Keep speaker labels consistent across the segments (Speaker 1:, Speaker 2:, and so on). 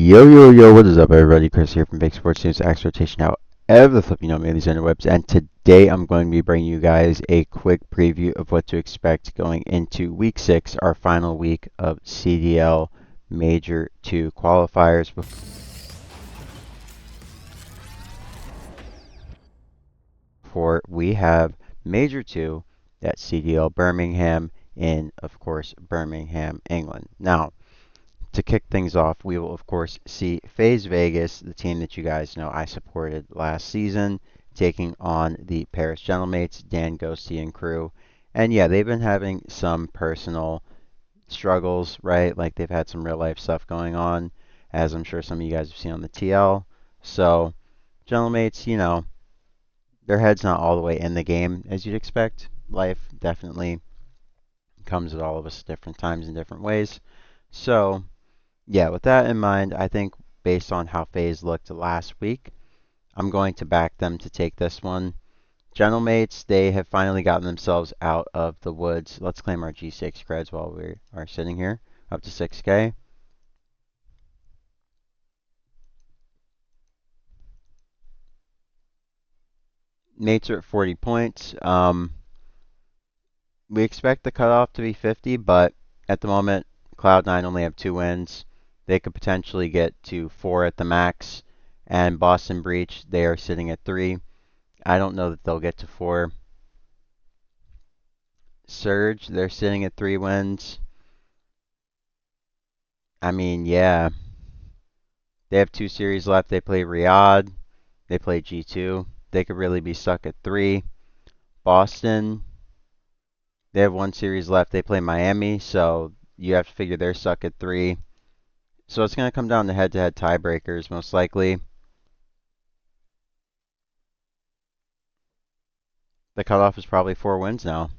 Speaker 1: Yo, what is up, everybody? Chris here from Big Sports News, X Rotation out ever the flip, man, these interwebs. And today I'm going to be bringing you guys a quick preview of what to expect going into Week 6, our final week of CDL Major 2 qualifiers. Before we have Major 2 at CDL Birmingham in, of course, Birmingham, England. Now, to kick things off, we will, of course, see FaZe Vegas, the team that you guys know I supported last season, taking on the Paris Gentlemates, Dan Ghosty and crew. And yeah, they've been having some personal struggles, right? Like they've had some real life stuff going on, as I'm sure some of you guys have seen on the TL. So, Gentlemates, you know, their head's not all the way in the game as you'd expect. Life definitely comes at all of us different times in different ways. So, yeah, with that in mind, I think based on how FaZe looked last week, I'm going to back them to take this one. Gentlemates, they have finally gotten themselves out of the woods. Let's claim our G6 creds while we are sitting here, up to 6K. Mates are at 40 points. We expect the cutoff to be 50, but at the moment, Cloud9 only have 2 wins. They could potentially get to 4 at the max. And Boston Breach, they are sitting at 3. I don't know that they'll get to 4. Surge, they're sitting at 3 wins. I mean, yeah. They have 2 series left. They play Riyadh. They play G2. They could really be stuck at 3. Boston, they have 1 series left. They play Miami, so you have to figure they're stuck at 3. So it's going to come down to head-to-head tiebreakers, most likely. The cutoff is probably 4 wins now.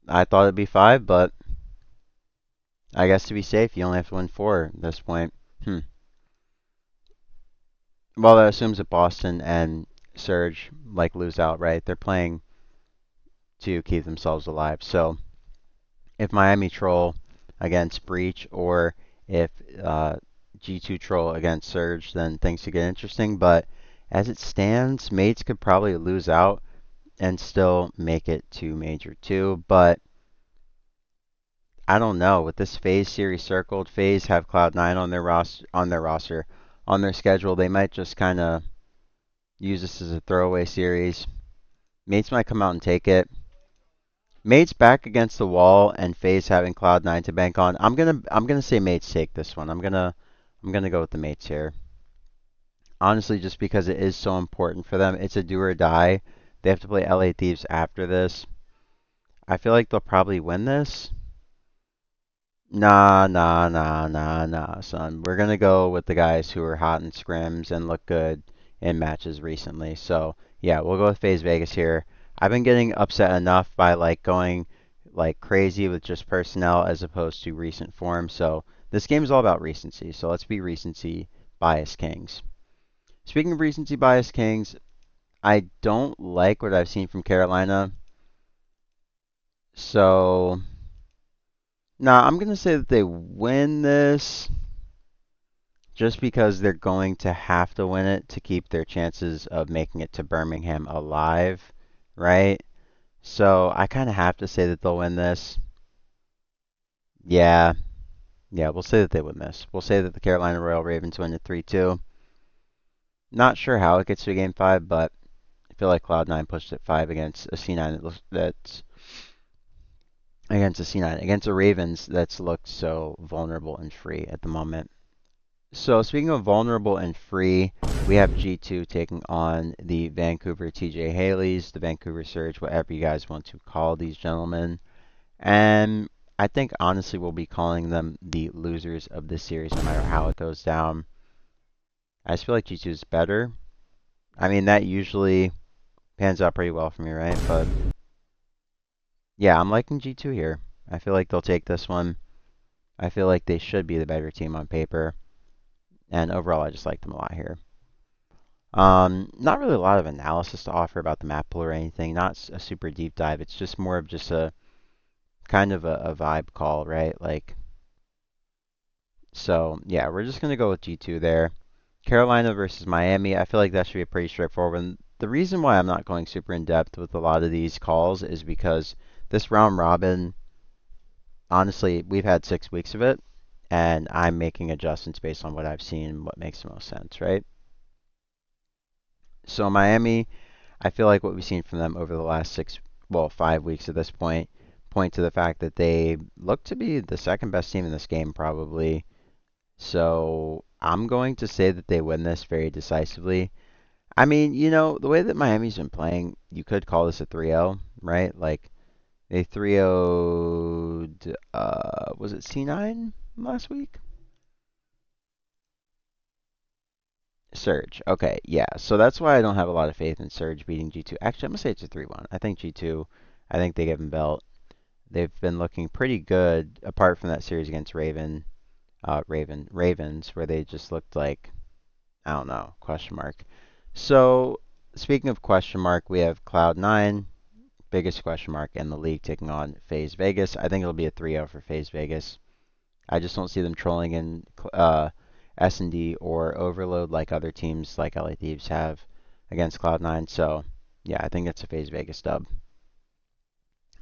Speaker 1: I thought it'd be 5, but I guess to be safe, you only have to win 4 at this point. Well, that assumes that Boston and Surge lose outright. They're playing to keep themselves alive. So if Miami troll against Breach or if G2 troll against Surge, then things could get interesting. But as it stands, Mates could probably lose out and still make it to Major 2. But I don't know. With this FaZe series circled, FaZe have Cloud9 on their schedule. They might just kind of use this as a throwaway series. Mates might come out and take it. Mates back against the wall and FaZe having Cloud9 to bank on. I'm gonna say Mates take this one. I'm gonna go with the Mates here. Honestly, just because it is so important for them. It's a do or die. They have to play LA Thieves after this. I feel like they'll probably win this. Nah, son. We're gonna go with the guys who are hot in scrims and look good in matches recently. So yeah, we'll go with FaZe Vegas here. I've been getting upset enough by going crazy with just personnel as opposed to recent form. So this game is all about recency. So let's be recency bias kings. Speaking of recency bias kings, I don't like what I've seen from Carolina. So now I'm gonna say that they win this just because they're going to have to win it to keep their chances of making it to Birmingham alive, right? So I kind of have to say that they'll win this. Yeah, we'll say that they win this. We'll say that the Carolina Royal Ravens win it 3-2. Not sure how it gets to Game 5, but I feel like Cloud9 pushed it 5 against a C9 that's against a C9, against the Ravens that's looked so vulnerable and free at the moment. So speaking of vulnerable and free, we have G2 taking on the Vancouver TJ Haleys, the Vancouver Surge, whatever you guys want to call these gentlemen. And I think honestly we'll be calling them the losers of this series no matter how it goes down. I just feel like G2 is better. I mean, that usually pans out pretty well for me, right? But yeah, I'm liking G2 here. I feel like they'll take this one. I feel like they should be the better team on paper. And overall, I just like them a lot here. Not really a lot of analysis to offer about the map pool or anything. Not a super deep dive. It's just more of just a kind of a vibe call, right? Like So, yeah, we're just going to go with G2 there. Carolina versus Miami. I feel like that should be a pretty straightforward one. The reason why I'm not going super in depth with a lot of these calls is because this round robin, honestly, we've had 6 weeks of it, and I'm making adjustments based on what I've seen and what makes the most sense, right? So Miami, I feel like what we've seen from them over the last 5 weeks at this point to the fact that they look to be the second best team in this game, probably. So I'm going to say that they win this very decisively. I mean, the way that Miami's been playing, you could call this a 3-0, right? Like they 3-0'd, was it C9 last week? Surge. Okay, yeah. So that's why I don't have a lot of faith in Surge beating G2. Actually, I'm gonna say it's a 3-1. I think G2. I think they give them belt. They've been looking pretty good apart from that series against Ravens, where they just looked like, I don't know, question mark. So speaking of question mark, we have Cloud9, biggest question mark in the league, taking on FaZe Vegas. I think it'll be a 3-0 for FaZe Vegas. I just don't see them trolling in S&D or Overload like other teams like LA Thieves have against Cloud9. So, yeah, I think it's a FaZe Vegas dub.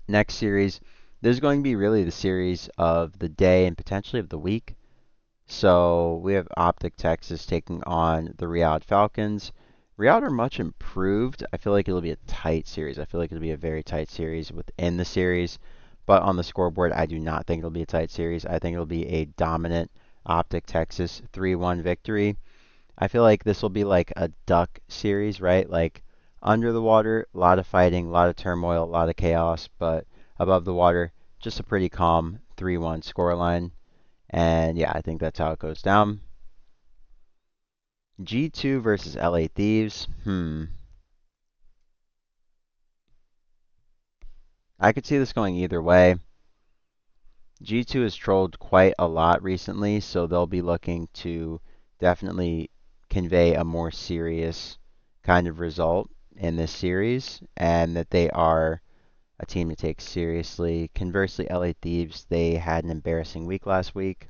Speaker 1: Next series, this is going to be really the series of the day and potentially of the week. So we have OpTic Texas taking on the Riyadh Falcons. Riyadh are much improved. I feel like it'll be a tight series. I feel like it'll be a very tight series within the series. But on the scoreboard, I do not think it'll be a tight series. I think it'll be a dominant OpTic Texas 3-1 victory. I feel like this will be like a duck series, right? Like under the water, a lot of fighting, a lot of turmoil, a lot of chaos, but above the water, just a pretty calm 3-1 scoreline. And yeah, I think that's how it goes down. G2 versus LA Thieves. I could see this going either way. G2 has trolled quite a lot recently, so they'll be looking to definitely convey a more serious kind of result in this series, and that they are a team to take seriously. Conversely, LA Thieves, they had an embarrassing week last week.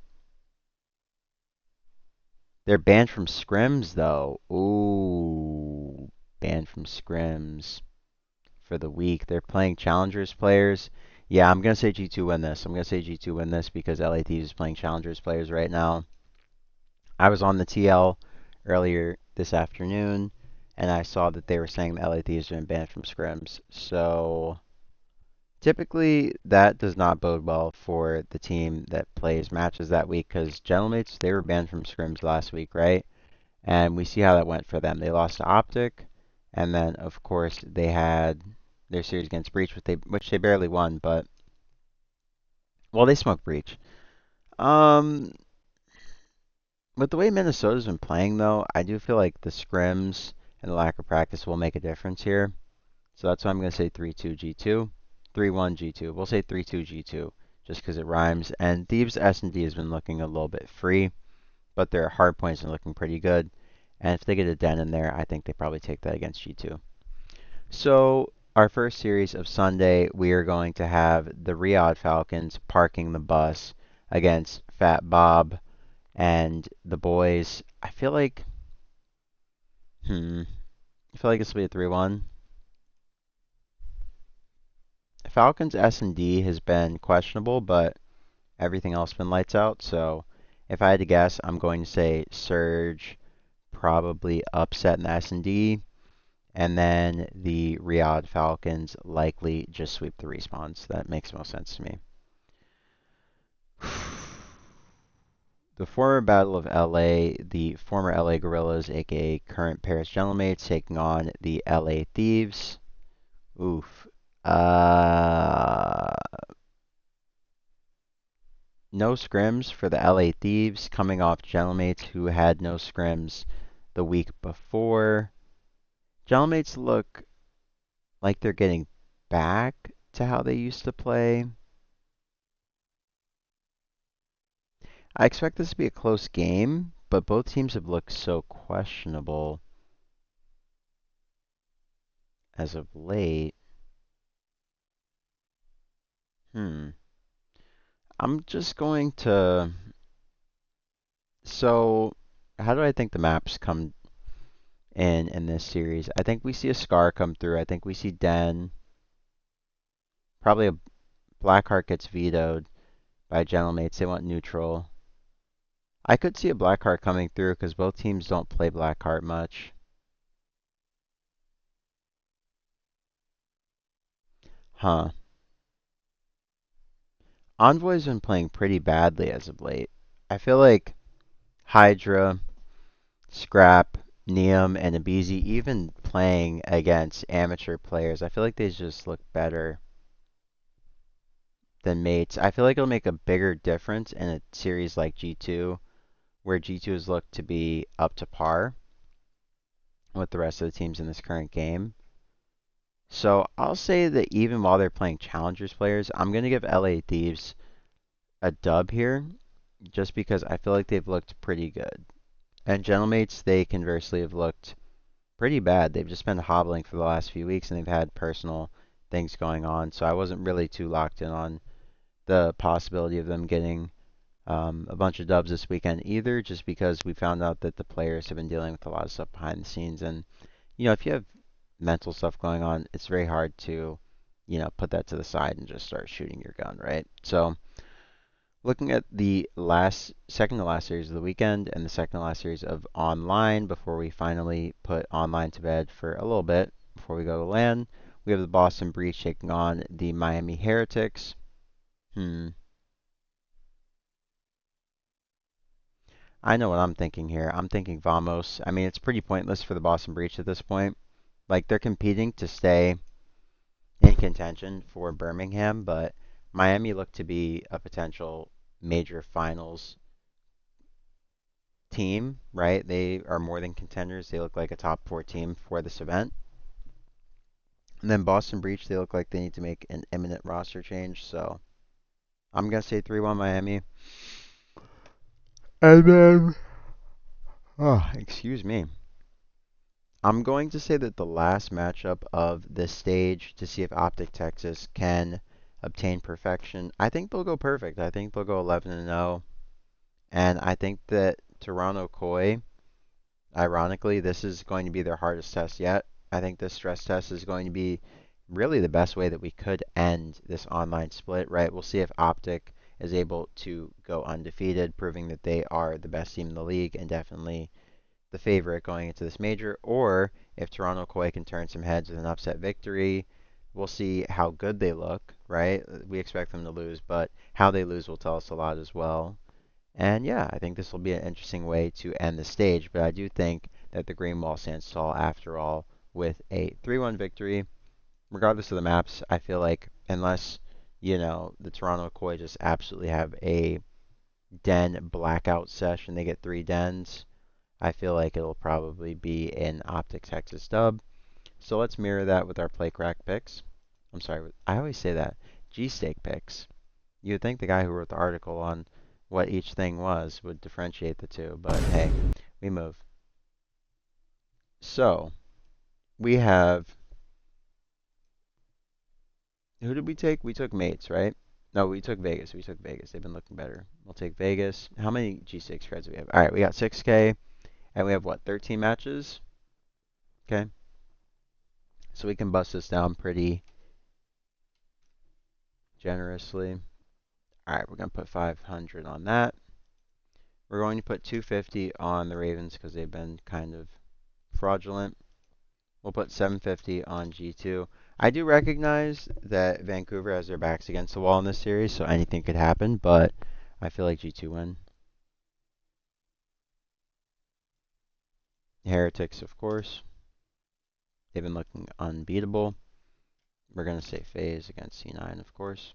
Speaker 1: They're banned from scrims, though. Ooh, banned from scrims for the week. They're playing challengers players. Yeah, I'm gonna say G2 win this. I'm gonna say G2 win this because LA Thieves is playing challengers players right now. I was on the TL earlier this afternoon, and I saw that they were saying the LA Thieves have been banned from scrims. So typically, that does not bode well for the team that plays matches that week because Gentlemates, they were banned from scrims last week, right? And we see how that went for them. They lost to OpTic, and then of course they had their series against Breach, which they barely won, but well, they smoked Breach. Um, with the way Minnesota's been playing, though, I do feel like the scrims and the lack of practice will make a difference here. So that's why I'm going to say 3-2 G2, 3-1 G2. We'll say 3-2 G2 just because it rhymes. And Thieves S&D has been looking a little bit free, but their hard points are looking pretty good. And if they get a den in there, I think they probably take that against G2. So our first series of Sunday, we are going to have the Riyadh Falcons parking the bus against Fat Bob and the boys. I feel like this will be a 3-1. Falcons S&D has been questionable, but everything else been lights out. So if I had to guess, I'm going to say Surge probably upset in the S&D, and then the Riyadh Falcons likely just sweep the respawns. That makes most sense to me. The former Battle of LA, the former LA Gorillas, aka current Paris Gentlemates, taking on the LA Thieves. Oof. Uh, no scrims for the LA Thieves, coming off Gentlemates who had no scrims the week before. Gentlemates look like they're getting back to how they used to play. I expect this to be a close game, but both teams have looked so questionable as of late. Hmm. I'm just going to So, how do I think the maps come in this series? I think we see a Scar come through. I think we see Den. Probably a Blackheart gets vetoed by Gentlemates. They want neutral. I could see a Blackheart coming through because both teams don't play Blackheart much. Huh. Envoy's been playing pretty badly as of late. I feel like Hydra, Scrap, Neum, and Abizi, even playing against amateur players, I feel like they just look better than mates. I feel like it'll make a bigger difference in a series like G2, where G2 is looked to be up to par with the rest of the teams in this current game. So I'll say that even while they're playing Challengers players, I'm going to give LA Thieves a dub here, just because I feel like they've looked pretty good. And Gentlemates, they conversely have looked pretty bad. They've just been hobbling for the last few weeks, and they've had personal things going on. So I wasn't really too locked in on the possibility of them getting a bunch of dubs this weekend either, just because we found out that the players have been dealing with a lot of stuff behind the scenes. And, if you have mental stuff going on, it's very hard to, put that to the side and just start shooting your gun, right? So, looking at the second to last series of the weekend and the second to last series of online before we finally put online to bed for a little bit before we go to LAN, we have the Boston Breach taking on the Miami Heretics. I know what I'm thinking here. I'm thinking Vamos. I mean, it's pretty pointless for the Boston Breach at this point. Like, they're competing to stay in contention for Birmingham, but Miami look to be a potential major finals team, right? They are more than contenders. They look like a top four team for this event. And then Boston Breach, they look like they need to make an imminent roster change. So I'm going to say 3-1 Miami. And then, oh, excuse me. I'm going to say that the last matchup of this stage to see if OpTic Texas can obtain perfection, I think they'll go perfect. I think they'll go 11-0. And I think that Toronto Koi, ironically, this is going to be their hardest test yet. I think this stress test is going to be really the best way that we could end this online split, right? We'll see if OpTic is able to go undefeated, proving that they are the best team in the league and definitely the favorite going into this major, or if Toronto Koi can turn some heads with an upset victory. We'll see how good they look, right? We expect them to lose, but how they lose will tell us a lot as well. And yeah, I think this will be an interesting way to end the stage, but I do think that the Green Wall stands tall after all with a 3-1 victory. Regardless of the maps, I feel like unless, the Toronto Koi just absolutely have a den blackout session, they get 3 dens, I feel like it'll probably be an OpTic Texas dub. So let's mirror that with our play crack picks. I'm sorry, I always say that. G-Stake picks. You would think the guy who wrote the article on what each thing was would differentiate the two, but hey, we move. So, we have, who did we take? We took Mates, right? No, we took Vegas. We took Vegas. They've been looking better. We'll take Vegas. How many G6 spreads do we have? All right, we got 6K, and we have what, 13 matches? Okay. So we can bust this down pretty generously. All right, we're going to put 500 on that. We're going to put 250 on the Ravens because they've been kind of fraudulent. We'll put 750 on G2. I do recognize that Vancouver has their backs against the wall in this series, so anything could happen, but I feel like G2 win. Heretics, of course. They've been looking unbeatable. We're going to say FaZe against C9, of course.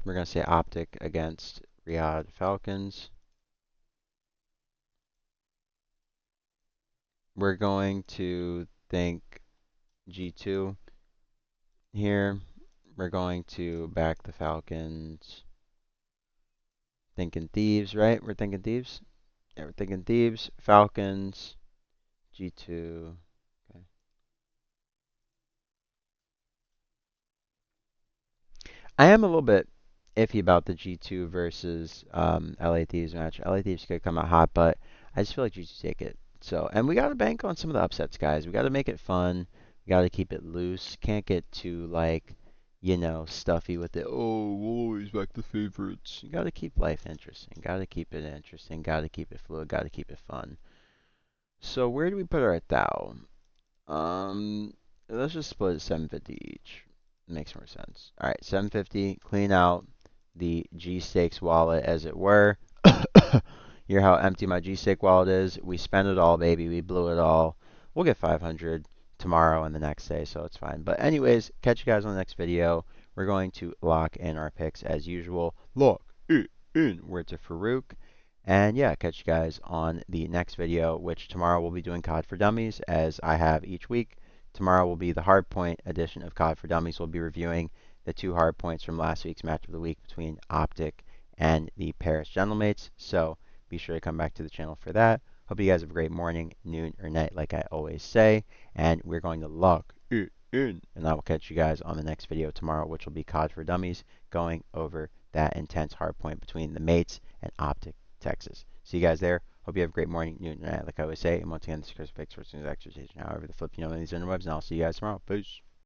Speaker 1: We're going to say OpTic against Riyadh Falcons. We're going to think G2 here. We're going to back the Falcons. Thinking Thieves, right? We're thinking Thieves? Yeah, we're thinking Thieves, Falcons, G2. Okay. I am a little bit iffy about the G2 versus LA Thieves match. LA Thieves could come out hot, but I just feel like G2 take it. So, and we got to bank on some of the upsets, guys. We got to make it fun. We got to keep it loose. Can't get too like, stuffy with it. Oh, we'll always back the favorites. You got to keep life interesting. Got to keep it interesting. Got to keep it fluid. Got to keep it fun. So where do we put our Thou? Let's just split it 750 each. Makes more sense. All right, 750. Clean out the G Stakes wallet, as it were. Hear how empty my G Stake wallet is. We spent it all, baby. We blew it all. We'll get 500 tomorrow and the next day, so it's fine. But anyways, catch you guys on the next video. We're going to lock in our picks as usual. Lock it in. Word to Farouk. And yeah, catch you guys on the next video, which tomorrow we'll be doing COD for Dummies, as I have each week. Tomorrow will be the Hardpoint edition of COD for Dummies. We'll be reviewing the 2 hardpoints from last week's match of the week between OpTic and the Paris Gentlemates. So be sure to come back to the channel for that. Hope you guys have a great morning, noon, or night, like I always say. And we're going to lock it in. And I will catch you guys on the next video tomorrow, which will be COD for Dummies, going over that intense hardpoint between the mates and OpTic Texas. See you guys there. Hope you have a great morning, noon, and night, like I always say. And once again, this is Chris Fix for exercise. However, the flip, these interwebs, and I'll see you guys tomorrow. Peace.